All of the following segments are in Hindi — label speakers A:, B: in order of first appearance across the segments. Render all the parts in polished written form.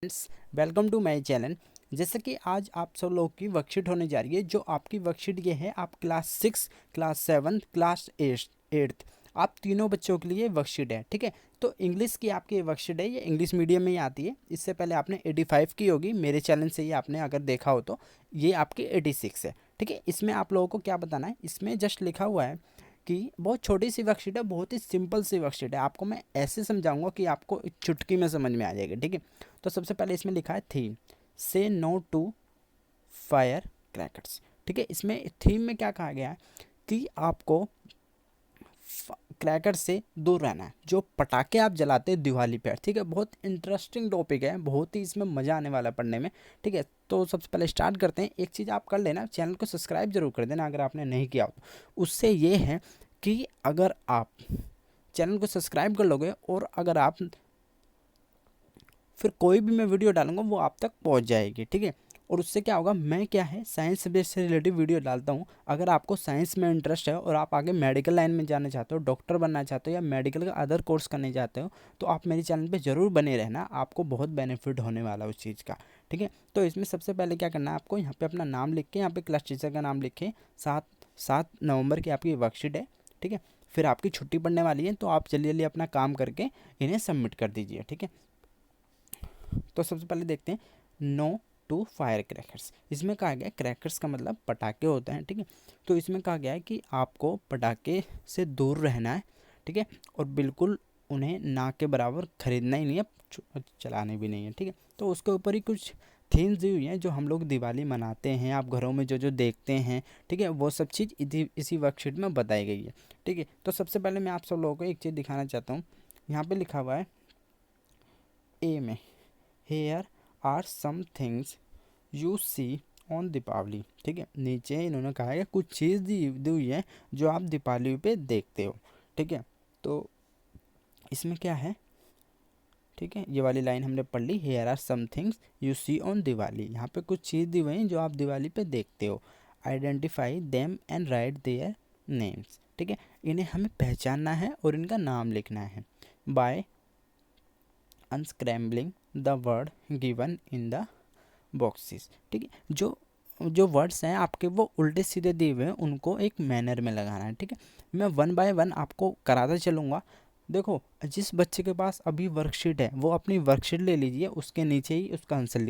A: Friends, welcome to my channel. जैसे कि आज आप सब लोगों की वर्कशीट होने जा रही है। जो आपकी वर्कशीट ये है, आप क्लास 6, क्लास 7, क्लास 8th आप तीनों बच्चों के लिए वर्कशीट है। ठीक है, तो इंग्लिश की आपकी वर्कशीट है, ये इंग्लिश मीडियम में ही आती है। इससे पहले आपने 85 की होगी, मेरे चैनल से ही आपने अगर देखा हो तो। ये आपकी 86 है। ठीक है, इसमें आप लोगों को क्या बताना है, इसमें जस्ट लिखा हुआ है कि बहुत छोटी सी वर्कशीट है, बहुत ही सिंपल सी वर्कशीट है। आपको मैं ऐसे समझाऊंगा कि आपको एक चुटकी में समझ में आ जाएगी। ठीक है, तो सबसे पहले इसमें लिखा है थीम, से नो टू फायर क्रैकर्स। ठीक है, इसमें थीम में क्या कहा गया है कि आपको क्रैकर से दूर रहना है, जो पटाखे आप जलाते हैं दिवाली पर। ठीक है, बहुत इंटरेस्टिंग टॉपिक है, बहुत ही इसमें मज़ा आने वाला है पढ़ने में। ठीक है, तो सबसे पहले स्टार्ट करते हैं। एक चीज़ आप कर लेना, चैनल को सब्सक्राइब जरूर कर देना अगर आपने नहीं किया हो तो। उससे ये है कि अगर आप चैनल को सब्सक्राइब कर लोगे और अगर आप फिर कोई भी मैं वीडियो डालूंगा वो आप तक पहुंच जाएगी। ठीक है, और उससे क्या होगा, मैं क्या है साइंस सब्जेक्ट से रिलेटेड वीडियो डालता हूँ। अगर आपको साइंस में इंटरेस्ट है और आप आगे मेडिकल लाइन में जाना चाहते हो, डॉक्टर बनना चाहते हो या मेडिकल का अदर कोर्स करने चाहते हो, तो आप मेरे चैनल पे ज़रूर बने रहना, आपको बहुत बेनिफिट होने वाला है उस चीज़ का। ठीक है, तो इसमें सबसे पहले क्या करना है आपको, यहाँ पे अपना नाम लिख के, यहाँ पे क्लास टीचर का नाम लिख के, 7 नवंबर की आपकी वर्कशीट है। ठीक है, फिर आपकी छुट्टी पड़ने वाली है, तो आप जल्दी जल्दी अपना काम करके इन्हें सबमिट कर दीजिए। ठीक है, तो सबसे पहले देखते हैं नो टू फायर क्रैकर्स। इसमें कहा गया है, क्रैकर्स का मतलब पटाखे होते हैं। ठीक है, तो इसमें कहा गया है कि आपको पटाखे से दूर रहना है। ठीक है, और बिल्कुल उन्हें ना के बराबर खरीदना ही नहीं है, चलाने भी नहीं है। ठीक है, तो उसके ऊपर ही कुछ थीम्स दी हुई हैं जो हम लोग दिवाली मनाते हैं, आप घरों में जो जो देखते हैं। ठीक है, वो सब चीज़ इसी वर्कशीट में बताई गई है। ठीक है, तो सबसे पहले मैं आप सब लोगों को एक चीज़ दिखाना चाहता हूँ। यहाँ पे लिखा हुआ है ए में, here are some things you see on Deepawali. ठीक है, नीचे इन्होंने कहा है कि कुछ चीज़ दी हुई है जो आप दीपावली पे देखते हो। ठीक है, तो इसमें क्या है, ठीक है, ये वाली लाइन हमने पढ़ ली, here are some things you see on Diwali. यहाँ पे कुछ चीज़ दी हुई हैं जो आप दिवाली पे देखते हो। Identify them and right their names. ठीक है, इन्हें हमें पहचानना है और इनका नाम लिखना है। By unscrambling the word given in the boxes. ठीक है, जो जो वर्ड्स हैं आपके वो उल्टे सीधे दिए हुए हैं, उनको एक मैनर में लगाना है। ठीक है, मैं 1 बाय 1 आपको कराता चलूँगा। देखो, जिस बच्चे के पास अभी वर्कशीट है वो अपनी वर्कशीट ले लीजिए, उसके नीचे ही उसका आंसर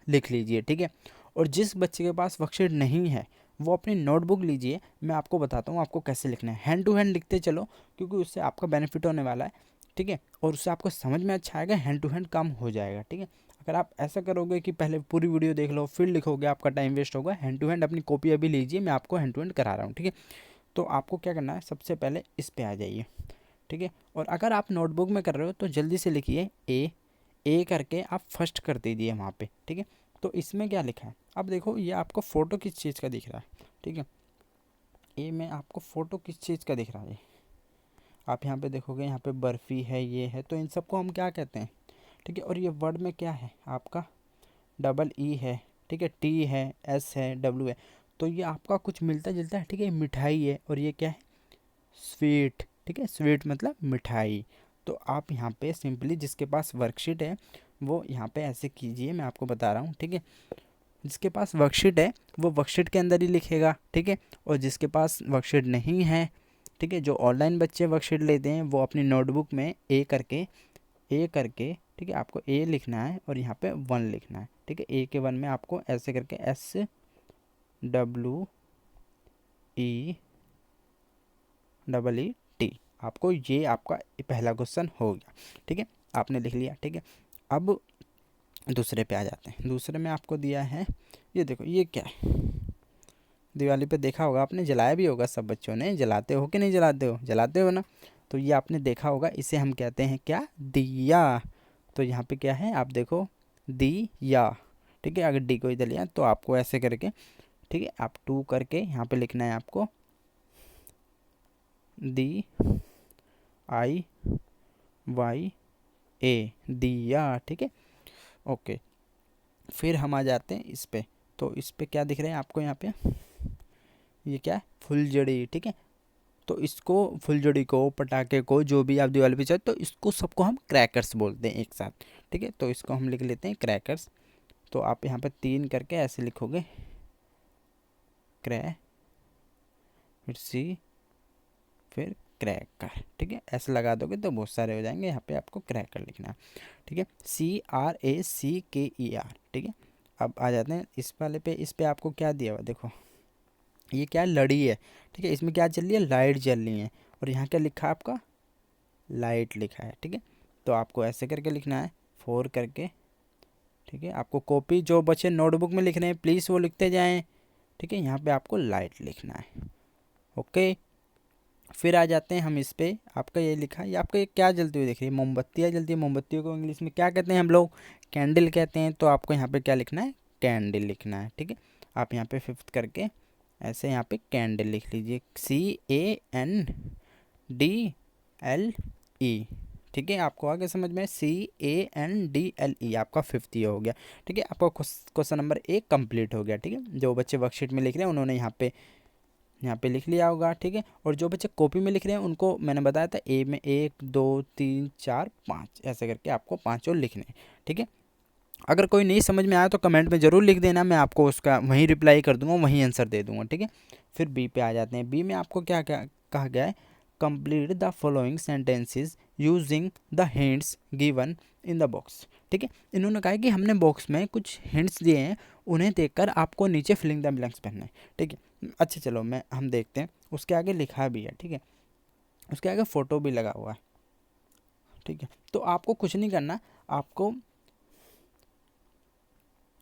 A: लिख लीजिए। ठीक है, और जिस बच्चे के पास वर्कशीट नहीं है वो अपनी नोटबुक लीजिए। मैं आपको बताता हूँ आपको कैसे लिखना है। हैंड टू हैंड लिखते चलो, क्योंकि उससे आपका बेनिफिट होने वाला है। ठीक है, और उससे आपको समझ में अच्छा आएगा, हैंड टू हैंड काम हो जाएगा। ठीक है, अगर आप ऐसा करोगे कि पहले पूरी वीडियो देख लो फिर लिखोगे, आपका टाइम वेस्ट होगा। हैंड टू हैंड अपनी कॉपी अभी लीजिए, मैं आपको हैंड टू हैंड करा रहा हूँ। ठीक है, तो आपको क्या करना है, सबसे पहले इस पे आ जाइए। ठीक है, और अगर आप नोटबुक में कर रहे हो तो जल्दी से लिखिए ए करके आप फर्स्ट कर दीजिए वहाँ पे। ठीक है, तो इसमें क्या लिखा है, अब देखो ये आपको फ़ोटो किस चीज़ का दिख रहा है। ठीक है, ए में आपको फ़ोटो किस चीज़ का दिख रहा है, आप यहाँ पे देखोगे, यहाँ पे बर्फ़ी है, ये है, तो इन सबको हम क्या कहते हैं। ठीक है, और ये वर्ड में क्या है आपका, डबल ई है। ठीक है, टी है, एस है, डब्ल्यू है, तो ये आपका कुछ मिलता जुलता है। ठीक है, मिठाई है, और ये क्या है, स्वीट। ठीक है, स्वीट मतलब मिठाई। तो आप यहाँ पे सिंपली जिसके पास वर्कशीट है वो यहाँ पे ऐसे कीजिए, मैं आपको बता रहा हूँ। ठीक है, जिसके पास वर्कशीट है वो वर्कशीट के अंदर ही लिखेगा। ठीक है, और जिसके पास वर्कशीट नहीं है, ठीक है, जो ऑनलाइन बच्चे वर्कशीट लेते हैं वो अपनी नोटबुक में ए करके, ठीक है, आपको ए लिखना है और यहाँ पे 1 लिखना है। ठीक है, ए के 1 में आपको ऐसे करके SWEET, आपको ये आपका पहला क्वेश्चन हो गया। ठीक है, आपने लिख लिया। ठीक है, अब दूसरे पे आ जाते हैं। दूसरे में आपको दिया है, ये देखो, ये क्या है, दिवाली पे देखा होगा आपने, जलाया भी होगा, सब बच्चों ने, जलाते हो कि नहीं जलाते हो, जलाते हो ना। तो ये आपने देखा होगा, इसे हम कहते हैं क्या, दिया। तो यहाँ पे क्या है आप देखो, दिया। ठीक है, अगर डी को इधर लिया तो आपको ऐसे करके, ठीक है, आप 2 करके यहाँ पे लिखना है आपको, DIYA, दिया। ठीक है, ओके, फिर हम आ जाते हैं इस पे। तो इस पे क्या दिख रहे हैं आपको, यहाँ पे ये क्या है, फुलझड़ी। ठीक है, तो इसको, फुलझड़ी को, पटाखे को, जो भी आप दिवाली पे चाहे, तो इसको सबको हम क्रैकर्स बोलते हैं एक साथ। ठीक ठीक है। तो इसको हम लिख लेते हैं क्रैकर्स। तो आप यहाँ पे 3 करके ऐसे लिखोगे, क्रैक, फिर सी, फिर क्रैकर, ठीक है। ऐसे लगा दोगे तो बहुत सारे हो जाएंगे। यहाँ पे आपको क्रैकर लिखना है, ठीक है, CRACKER, ठीक है। अब आ जाते हैं इस वाले पे। इस पे आपको क्या दिया हुआ, देखो ये क्या लड़ी है, ठीक है। इसमें क्या चल रही है, लाइट जल रही है, और यहाँ क्या लिखा है आपका, लाइट लिखा है, ठीक है। तो आपको ऐसे करके लिखना है, 4 करके, ठीक है। आपको कॉपी जो बच्चे नोटबुक में लिख रहे हैं प्लीज़ वो लिखते जाएं, ठीक है। यहाँ पे आपको लाइट लिखना है, ओके। फिर आ जाते हैं हम इस पे। आपका ये लिखा है, ये आपका ये क्या जलती हुई दिख रही है, मोमबत्तियाँ जलती है। मोमबत्तियों को इंग्लिश में क्या कहते हैं हम लोग, कैंडल कहते हैं। तो आपको यहाँ पे क्या लिखना है, कैंडल लिखना है, ठीक है। आप यहाँ पे 5th करके ऐसे यहाँ पे कैंडल लिख लीजिए, CANDLE, ठीक है। आपको आगे समझ में, CANDLE आपका 5th ईयर हो गया, ठीक है। आपका क्वेश्चन नंबर 1 कंप्लीट हो गया, ठीक है। जो बच्चे वर्कशीट में लिख रहे हैं उन्होंने यहाँ पे लिख लिया होगा, ठीक है। और जो बच्चे कॉपी में लिख रहे हैं उनको मैंने बताया था ए में 1 2 3 4 5 ऐसे करके आपको 5 और लिखने हैं, ठीक है। अगर कोई नहीं समझ में आया तो कमेंट में ज़रूर लिख देना, मैं आपको उसका वहीं रिप्लाई कर दूंगा, वहीं आंसर दे दूंगा, ठीक है। फिर बी पे आ जाते हैं। बी में आपको क्या क्या कहा गया है, complete the following sentences using the hints given in the box, ठीक है। इन्होंने कहा है कि हमने बॉक्स में कुछ हिंट्स दिए हैं, उन्हें देखकर आपको नीचे फिलिंग द ब्लैंक्स भरना है, ठीक है। अच्छा चलो हम देखते हैं। उसके आगे लिखा भी है, ठीक है, उसके आगे फ़ोटो भी लगा हुआ है, ठीक है। तो आपको कुछ नहीं करना,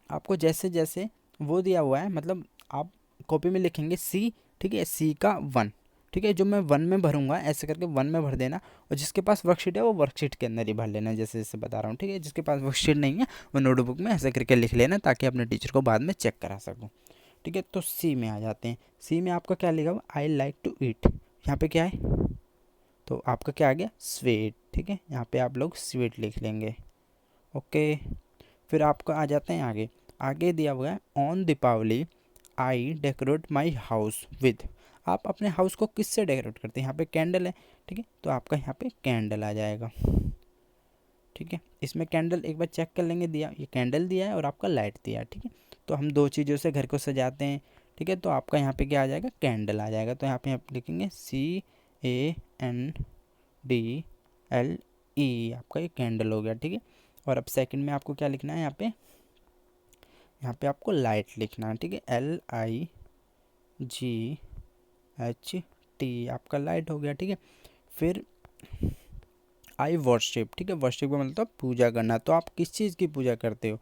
A: आपको जैसे जैसे वो दिया हुआ है, मतलब आप कॉपी में लिखेंगे सी, ठीक है, सी का 1, ठीक है। जो मैं 1 में भरूंगा ऐसे करके 1 में भर देना, और जिसके पास वर्कशीट है वो वर्कशीट के अंदर ही भर लेना, जैसे जैसे बता रहा हूँ, ठीक है। जिसके पास वर्कशीट नहीं है वो नोटबुक में ऐसे करके लिख लेना, ताकि अपने टीचर को बाद में चेक करा सकूँ, ठीक है। तो सी में आ जाते हैं। सी में आपका क्या लिखा हुआ, आई लाइक टू ईट, यहाँ पे क्या है, तो आपका क्या आ गया, स्वीट, ठीक है। यहाँ पे आप लोग स्वीट लिख लेंगे, ओके। फिर आपका आ जाते हैं आगे। आगे दिया हुआ है, on Deepawali I decorate my house with. आप अपने हाउस को किससे डेकोरेट करते हैं, यहाँ पे कैंडल है, ठीक है। तो आपका यहाँ पे कैंडल आ जाएगा, ठीक है। इसमें कैंडल एक बार चेक कर लेंगे, दिया ये कैंडल दिया है और आपका लाइट दिया है, ठीक है। तो हम 2 चीज़ों से घर को सजाते हैं, ठीक है। तो आपका यहाँ पे क्या आ जाएगा, कैंडल आ जाएगा। तो यहाँ पे आप लिखेंगे CANDLE, आपका ये कैंडल हो गया, ठीक है। और अब सेकंड में आपको क्या लिखना है, यहाँ पे आपको लाइट लिखना है, ठीक है, LIGHT, आपका लाइट हो गया, ठीक है। फिर आई वर्शिप, ठीक है। वर्शिप का मतलब पूजा करना। तो आप किस चीज़ की पूजा करते हो,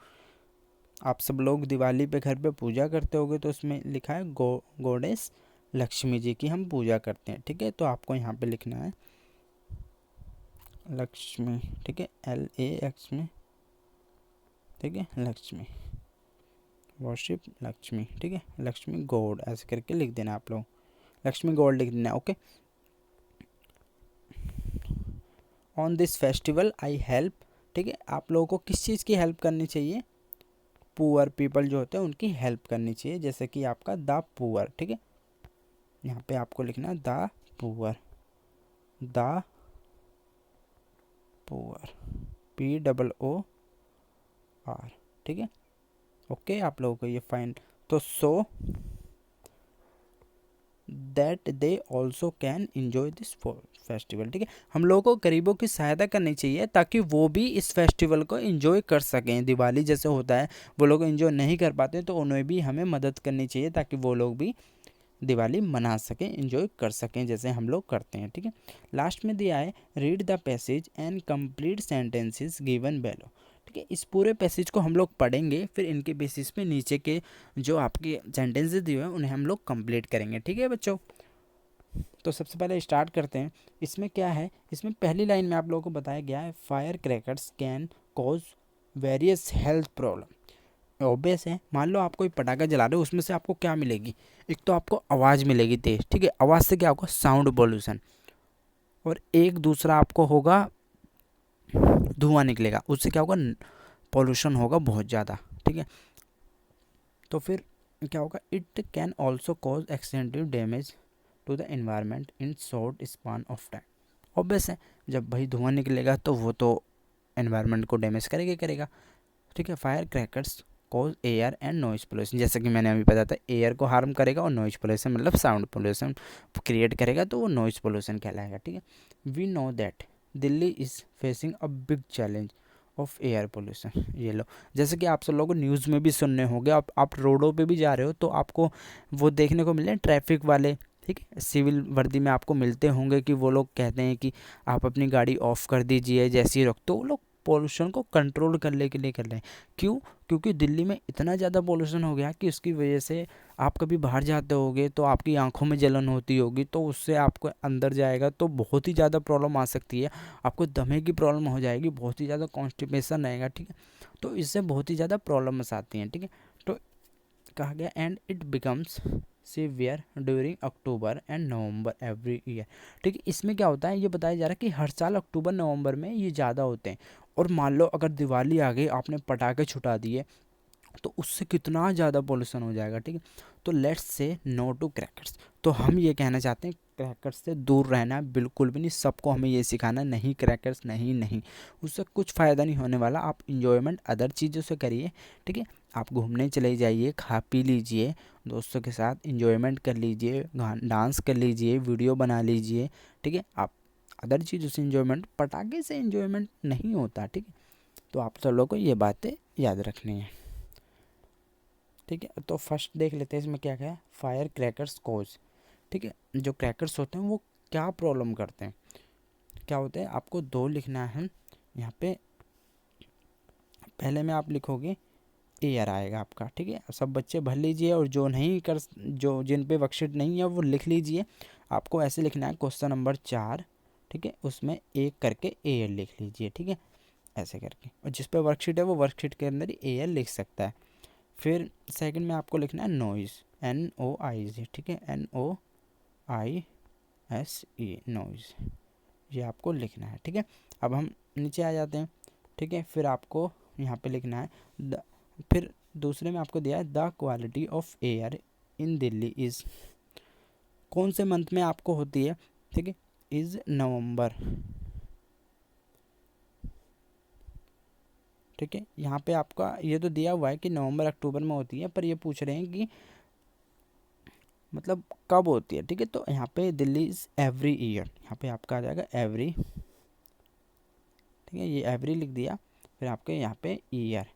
A: आप सब लोग दिवाली पे घर पे पूजा करते होगे, तो उसमें लिखा है गॉडेस लक्ष्मी जी की हम पूजा करते हैं, ठीक है। तो आपको यहाँ पे लिखना है लक्ष्मी, ठीक है, LAXमी, ठीक है, लक्ष्मी, वर्शिप लक्ष्मी, ठीक है, लक्ष्मी गॉड ऐसे करके लिख देना आप लोग, लक्ष्मी गॉड लिख देना, okay. On this festival I help, ठीक है। आप लोगों को किस चीज़ की हेल्प करनी चाहिए, पुअर पीपल जो होते हैं उनकी हेल्प करनी चाहिए, जैसे कि आपका द पुअर, ठीक है। यहाँ पे आपको लिखना है the poor, the poor, POOR, ठीक है, ओके। आप लोगों को ये फाइन, तो so that they also can enjoy this festival, ठीक है। हम लोगों को गरीबों की सहायता करनी चाहिए ताकि वो भी इस फेस्टिवल को एंजॉय कर सकें। दिवाली जैसे होता है वो लोग एंजॉय नहीं कर पाते, तो उन्हें भी हमें मदद करनी चाहिए ताकि वो लोग भी दिवाली मना सकें, एंजॉय कर सकें जैसे हम लोग करते हैं, ठीक है। लास्ट में दिया है, read the passage and complete sentences given below, ठीक है। इस पूरे पैसेज को हम लोग पढ़ेंगे, फिर इनके बेसिस पे नीचे के जो आपके सेंटेंसेस दिए हुए हैं उन्हें हम लोग कंप्लीट करेंगे, ठीक है बच्चों। तो सबसे पहले स्टार्ट करते हैं। इसमें क्या है, इसमें पहली लाइन में आप लोगों को बताया गया है, fire crackers can cause various health problem. Obvious है, मान लो आप कोई पटाखा जला रहे हो, उसमें से आपको क्या मिलेगी, एक तो आपको आवाज़ मिलेगी तेज, ठीक है। आवाज़ से क्या होगा, साउंड पोल्यूशन, और एक दूसरा आपको होगा धुआं निकलेगा, उससे क्या होगा, पोल्यूशन होगा बहुत ज़्यादा, ठीक है। तो फिर क्या होगा, it can also cause extensive damage to the environment in short span of time. Obvious है, जब भाई धुआं निकलेगा तो वो तो एनवायरनमेंट को डैमेज करेगा करेगा। ठीक है, fire crackers cause air and noise pollution, जैसे कि मैंने अभी बताया था, एयर को हार्म करेगा और नॉइज पोल्यूशन मतलब साउंड पोल्यूशन क्रिएट करेगा, तो वो नॉइज पोल्यूशन कहलाएगा। ठीक है, we know that Delhi is facing a big challenge of air pollution. ये लो, जैसे कि आप सब लोगों को न्यूज़ में भी सुनने होंगे, आप रोडों पे भी जा रहे हो तो आपको वो देखने को मिले ट्रैफिक वाले, ठीक है, सिविल वर्दी में आपको मिलते होंगे कि वो लोग कहते हैं कि आप अपनी गाड़ी ऑफ कर दीजिए जैसे ही रोक, तो वो लोग पोल्यूशन को कंट्रोल करने के लिए कर रहे हैं। क्यों? क्योंकि दिल्ली में इतना ज़्यादा पोल्यूशन हो गया कि उसकी वजह से आप कभी बाहर जाते होगे तो आपकी आंखों में जलन होती होगी, तो उससे आपको अंदर जाएगा तो बहुत ही ज़्यादा प्रॉब्लम आ सकती है, आपको दमे की प्रॉब्लम हो जाएगी, बहुत ही ज़्यादा कॉन्स्टिपेशन रहेगा। ठीक है, तो इससे बहुत ही ज़्यादा प्रॉब्लम्स आती हैं। ठीक है, तो कहा गया and it becomes severe during October and November every year. ठीक है, इसमें क्या होता है, ये बताया जा रहा है कि हर साल अक्टूबर नवंबर में ये ज़्यादा होते हैं। और मान लो अगर दिवाली आ गई, आपने पटाखे छुटा दिए, तो उससे कितना ज़्यादा पोल्यूशन हो जाएगा। ठीक है, तो let's say no to crackers. तो हम ये कहना चाहते हैं क्रैकर्स से दूर रहना है, बिल्कुल भी नहीं। सबको हमें ये सिखाना नहीं, क्रैकर्स नहीं नहीं, उससे कुछ फ़ायदा नहीं होने वाला। आप इंजॉयमेंट अदर चीज़ों से करिए। ठीक है, आप घूमने चले जाइए, खा पी लीजिए, दोस्तों के साथ इंजॉयमेंट कर लीजिए, डांस कर लीजिए, वीडियो बना लीजिए। ठीक है, आप अदर चीज़ों से इंजॉयमेंट, पटाखे से इंजॉयमेंट नहीं होता। ठीक है, तो आप सब लोगों को ये बातें याद रखनी है। ठीक है, तो फर्स्ट देख लेते हैं इसमें क्या क्या है। Fire crackers cause. ठीक है, जो क्रैकर्स होते हैं वो क्या प्रॉब्लम करते हैं, क्या होते हैं, आपको दो लिखना है यहाँ पे। पहले में आप लिखोगे एयर आएगा आपका। ठीक है, सब बच्चे भर लीजिए, और जो नहीं कर, जो जिन पे वर्कशीट नहीं है वो लिख लीजिए। आपको ऐसे लिखना है क्वेश्चन नंबर 4। ठीक है, उसमें एक करके एयर लिख लीजिए। ठीक है, ऐसे करके, और जिस पे वर्कशीट है वो वर्कशीट के अंदर ही एयर लिख सकता है। फिर सेकंड में आपको लिखना है नॉइज़, NOIZ। ठीक है, NOISE, नॉइज़, ये आपको लिखना है। ठीक है, अब हम नीचे आ जाते हैं। ठीक है, फिर आपको यहाँ पे लिखना है फिर दूसरे में आपको दिया है the quality of air in Delhi is, कौन से मंथ में आपको होती है। ठीक है, इज़ नवंबर। ठीक है, यहाँ पे आपका ये तो दिया हुआ है कि नवंबर अक्टूबर में होती है, पर ये पूछ रहे हैं कि मतलब कब होती है। ठीक है, तो यहाँ पे दिल्ली इज़ एवरी ईयर, यहाँ पे आपका आ जाएगा एवरी। ठीक है, ये एवरी लिख दिया, फिर आपके यहाँ पे ईयर।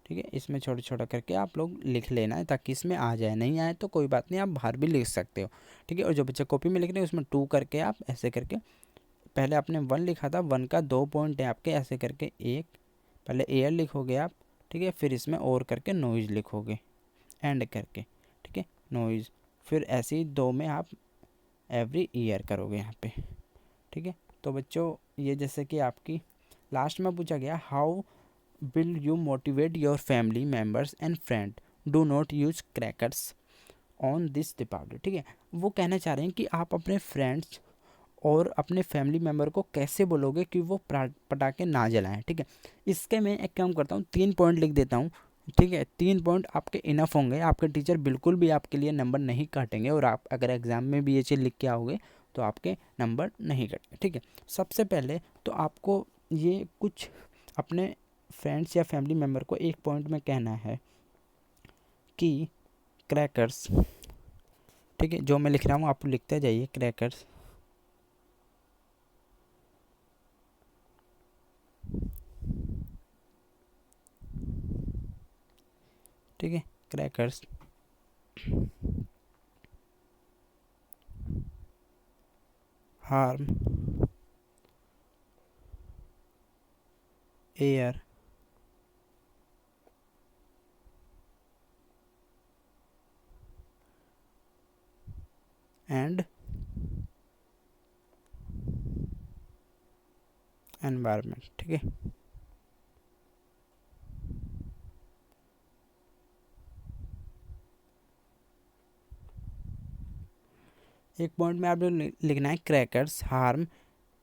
A: ठीक है, इसमें छोटा छोटा करके आप लोग लिख लेना है ताकि इसमें आ जाए, नहीं आए तो कोई बात नहीं, आप बाहर भी लिख सकते हो। ठीक है, और जो बच्चे कॉपी में लिख रहे हैं उसमें 2 करके आप ऐसे करके, पहले आपने 1 लिखा था, 1 का 2 पॉइंट है आपके, ऐसे करके एक पहले एयर लिखोगे आप। ठीक है, फिर इसमें और करके नॉइज़ लिखोगे एंड करके। ठीक है, नॉइज़, फिर ऐसे ही 2 में आप एवरी ईयर करोगे यहाँ पे। ठीक है, तो बच्चों ये जैसे कि आपकी लास्ट में पूछा गया, how will you motivate your family members and friend do not use crackers on this Deepawali. ठीक है, वो कहना चाह रहे हैं कि आप अपने फ्रेंड्स और अपने फैमिली मेम्बर को कैसे बोलोगे कि वो पटाखे ना जलाएं। ठीक है, इसके मैं एक काम करता हूँ, 3 पॉइंट लिख देता हूँ। ठीक है, 3 पॉइंट आपके इनफ होंगे, आपके टीचर बिल्कुल भी आपके लिए नंबर नहीं काटेंगे, और आप अगर एग्ज़ाम में भी ये चीज़ लिख के आओगे तो आपके नंबर नहीं कटेंगे। ठीक है, सबसे पहले तो आपको ये कुछ अपने फ्रेंड्स या फैमिली मेम्बर को एक पॉइंट में कहना है कि क्रैकर्स, ठीक है, जो मैं लिख रहा हूँ आप लिखते जाइए, क्रैकर्स ठीक है, crackers harm air and environment. ठीक है, एक पॉइंट में आपने लिखना है crackers harm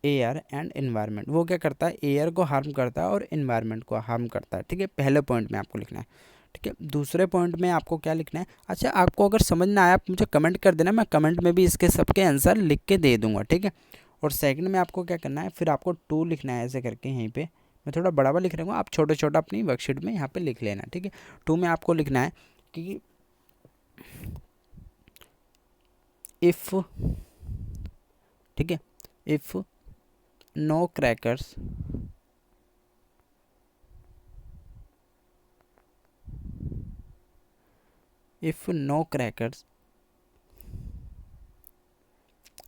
A: air and environment. वो क्या करता है, एयर को हार्म करता है और एनवायरनमेंट को हार्म करता है। ठीक है, पहले पॉइंट में आपको लिखना है। ठीक है, दूसरे पॉइंट में आपको क्या लिखना है, अच्छा आपको अगर समझ ना आया आप मुझे कमेंट कर देना, मैं कमेंट में भी इसके सबके आंसर लिख के दे दूंगा। ठीक है, और सेकंड में आपको क्या करना है, फिर आपको 2 लिखना है ऐसे करके, यहीं पे मैं थोड़ा बड़ा बड़ा लिख रहा हूँ, आप छोटा छोटा अपनी वर्कशीट में यहाँ पे लिख लेना, ठीक है। 2 में आपको लिखना है कि इफ़, ठीक है, इफ़ नो क्रैकर्स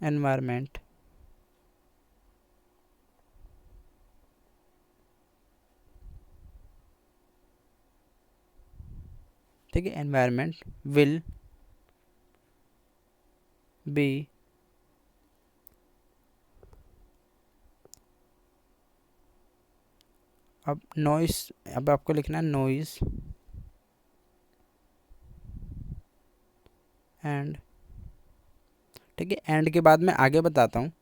A: environment ठीक है, environment will be अब नॉइस, अब आपको लिखना है नॉइस एंड, ठीक है। एंड के बाद मैं आगे बताता हूँ,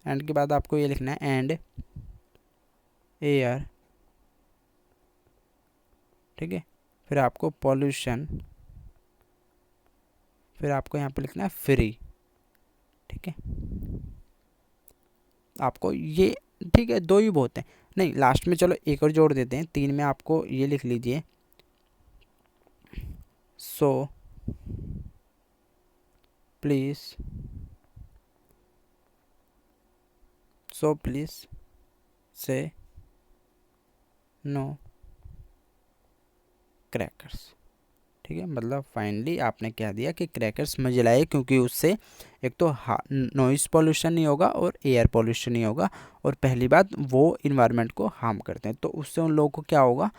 A: एंड के बाद आपको ये लिखना है एंड एयर, ठीक है। फिर आपको पॉल्यूशन, फिर आपको यहाँ पे लिखना है फ्री, ठीक है। आपको ये, ठीक है, 2 ही बहुत हैं, नहीं लास्ट में चलो एक और जोड़ देते हैं, 3 में आपको ये लिख लीजिए सो प्लीज़ से नो क्रैकर्स, ठीक है। मतलब फाइनली आपने क्या दिया कि क्रैकर्स मत जलाइए, क्योंकि उससे एक तो नॉइस पॉल्यूशन नहीं होगा और एयर पॉल्यूशन नहीं होगा, और पहली बात वो इन्वायरमेंट को हार्म करते हैं, तो उससे उन लोगों को क्या होगा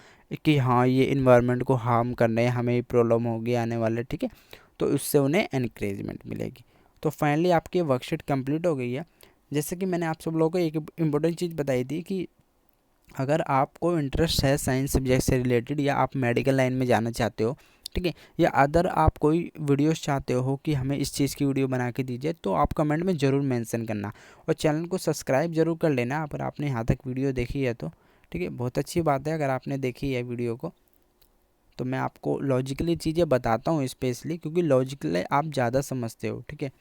A: कि हाँ ये इन्वायरमेंट को हार्म करने हमें प्रॉब्लम होगी आने वाले, ठीक है। तो उससे उन्हें एनकरेजमेंट मिलेगी। तो फाइनली आपकी वर्कशीट कंप्लीट हो गई है। जैसे कि मैंने आप सब लोगों को एक इम्पोर्टेंट चीज़ बताई थी कि अगर आपको इंटरेस्ट है साइंस सब्जेक्ट से रिलेटेड, या आप मेडिकल लाइन में जाना चाहते हो, ठीक है, या अदर आप कोई वीडियोस चाहते हो कि हमें इस चीज़ की वीडियो बना के दीजिए, तो आप कमेंट में ज़रूर मेंशन करना, और चैनल को सब्सक्राइब जरूर कर लेना अगर आपने यहाँ तक वीडियो देखी है तो, ठीक है। बहुत अच्छी बात है अगर आपने देखी है वीडियो को, तो मैं आपको लॉजिकली चीज़ें बताता हूँ स्पेशली, क्योंकि लॉजिकली आप ज़्यादा समझते हो, ठीक है।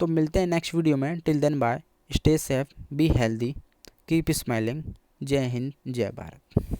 A: तो मिलते हैं नेक्स्ट वीडियो में, till then bye, stay safe, be healthy, keep smiling. जय हिंद, जय भारत।